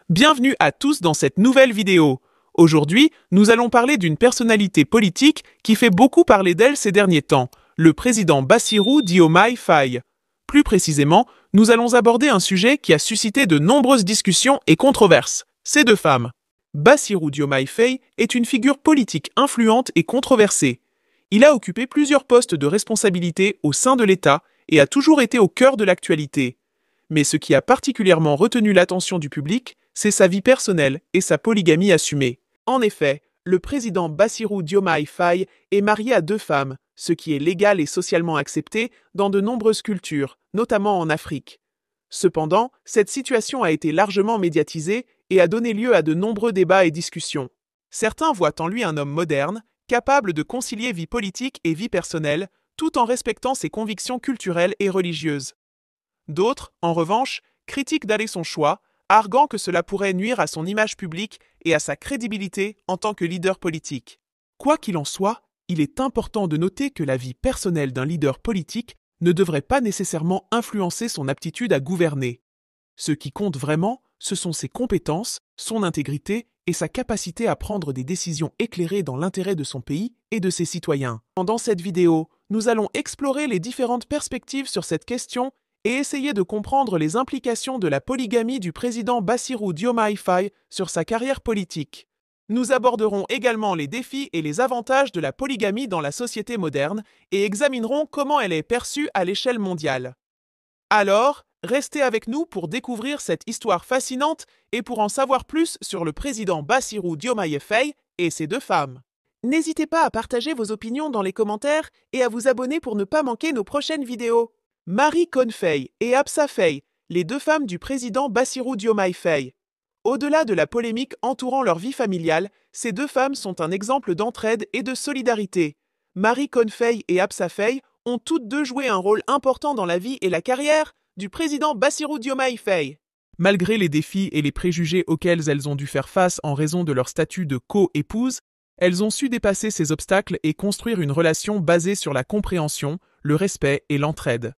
Bienvenue à tous dans cette nouvelle vidéo. Aujourd'hui, nous allons parler d'une personnalité politique qui fait beaucoup parler d'elle ces derniers temps, le président Bassirou Diomaye Faye. Plus précisément, nous allons aborder un sujet qui a suscité de nombreuses discussions et controverses, ces deux femmes. Bassirou Diomaye Faye est une figure politique influente et controversée. Il a occupé plusieurs postes de responsabilité au sein de l'État et a toujours été au cœur de l'actualité. Mais ce qui a particulièrement retenu l'attention du public, c'est sa vie personnelle et sa polygamie assumée. En effet, le président Bassirou Diomaye Faye est marié à deux femmes, ce qui est légal et socialement accepté dans de nombreuses cultures, notamment en Afrique. Cependant, cette situation a été largement médiatisée et a donné lieu à de nombreux débats et discussions. Certains voient en lui un homme moderne, capable de concilier vie politique et vie personnelle, tout en respectant ses convictions culturelles et religieuses. D'autres, en revanche, critiquent d'aller son choix, arguant que cela pourrait nuire à son image publique et à sa crédibilité en tant que leader politique. Quoi qu'il en soit, il est important de noter que la vie personnelle d'un leader politique ne devrait pas nécessairement influencer son aptitude à gouverner. Ce qui compte vraiment, ce sont ses compétences, son intégrité et sa capacité à prendre des décisions éclairées dans l'intérêt de son pays et de ses citoyens. Dans cette vidéo, nous allons explorer les différentes perspectives sur cette question et essayer de comprendre les implications de la polygamie du président Bassirou Diomaye Faye sur sa carrière politique. Nous aborderons également les défis et les avantages de la polygamie dans la société moderne et examinerons comment elle est perçue à l'échelle mondiale. Alors, restez avec nous pour découvrir cette histoire fascinante et pour en savoir plus sur le président Bassirou Diomaye Faye et ses deux femmes. N'hésitez pas à partager vos opinions dans les commentaires et à vous abonner pour ne pas manquer nos prochaines vidéos. Marie Conne Faye et Absa Faye, les deux femmes du président Bassirou Diomaye Faye. Au-delà de la polémique entourant leur vie familiale, ces deux femmes sont un exemple d'entraide et de solidarité. Marie Conne Faye et Absa Faye ont toutes deux joué un rôle important dans la vie et la carrière du président Bassirou Diomaye Faye. Malgré les défis et les préjugés auxquels elles ont dû faire face en raison de leur statut de co-épouse, elles ont su dépasser ces obstacles et construire une relation basée sur la compréhension, le respect et l'entraide.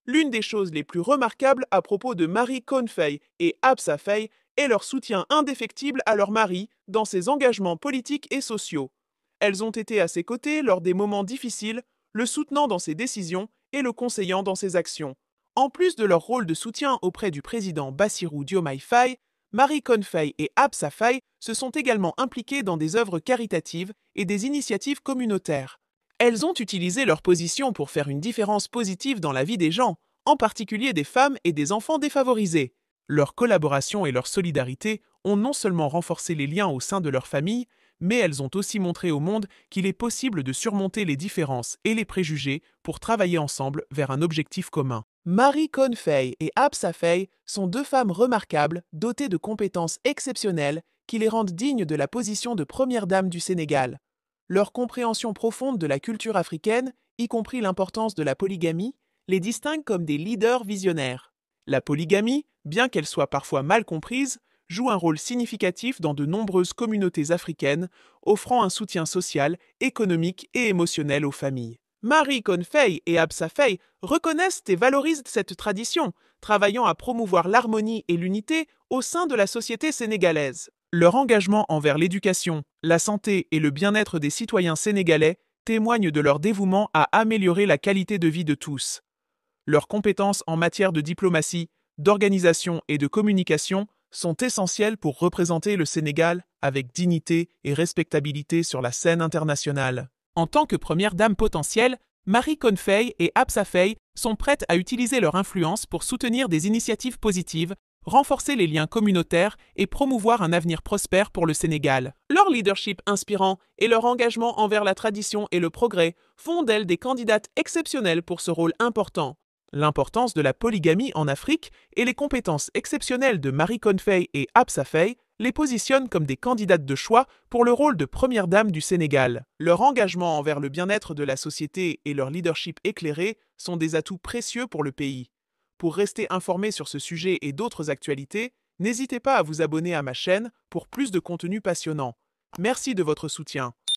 L'une des choses les plus remarquables à propos de Marie Conne Faye et Absa Faye est leur soutien indéfectible à leur mari dans ses engagements politiques et sociaux. Elles ont été à ses côtés lors des moments difficiles, le soutenant dans ses décisions et le conseillant dans ses actions. En plus de leur rôle de soutien auprès du président Bassirou Diomaye Faye, Marie Conne Faye et Absa Faye se sont également impliquées dans des œuvres caritatives et des initiatives communautaires. Elles ont utilisé leur position pour faire une différence positive dans la vie des gens, en particulier des femmes et des enfants défavorisés. Leur collaboration et leur solidarité ont non seulement renforcé les liens au sein de leur famille, mais elles ont aussi montré au monde qu'il est possible de surmonter les différences et les préjugés pour travailler ensemble vers un objectif commun. Marie Conne Faye et Absa Faye sont deux femmes remarquables, dotées de compétences exceptionnelles qui les rendent dignes de la position de première dame du Sénégal. Leur compréhension profonde de la culture africaine, y compris l'importance de la polygamie, les distingue comme des leaders visionnaires. La polygamie, bien qu'elle soit parfois mal comprise, joue un rôle significatif dans de nombreuses communautés africaines, offrant un soutien social, économique et émotionnel aux familles. Marie Conne Faye et Absa Faye reconnaissent et valorisent cette tradition, travaillant à promouvoir l'harmonie et l'unité au sein de la société sénégalaise. Leur engagement envers l'éducation, la santé et le bien-être des citoyens sénégalais témoignent de leur dévouement à améliorer la qualité de vie de tous. Leurs compétences en matière de diplomatie, d'organisation et de communication sont essentielles pour représenter le Sénégal avec dignité et respectabilité sur la scène internationale. En tant que première dame potentielle, Marie Conne Faye et Absa Faye sont prêtes à utiliser leur influence pour soutenir des initiatives positives, renforcer les liens communautaires et promouvoir un avenir prospère pour le Sénégal. Leur leadership inspirant et leur engagement envers la tradition et le progrès font d'elles des candidates exceptionnelles pour ce rôle important. L'importance de la polygamie en Afrique et les compétences exceptionnelles de Marie Conne Faye et Absa Faye les positionnent comme des candidates de choix pour le rôle de première dame du Sénégal. Leur engagement envers le bien-être de la société et leur leadership éclairé sont des atouts précieux pour le pays. Pour rester informé sur ce sujet et d'autres actualités, n'hésitez pas à vous abonner à ma chaîne pour plus de contenu passionnant. Merci de votre soutien.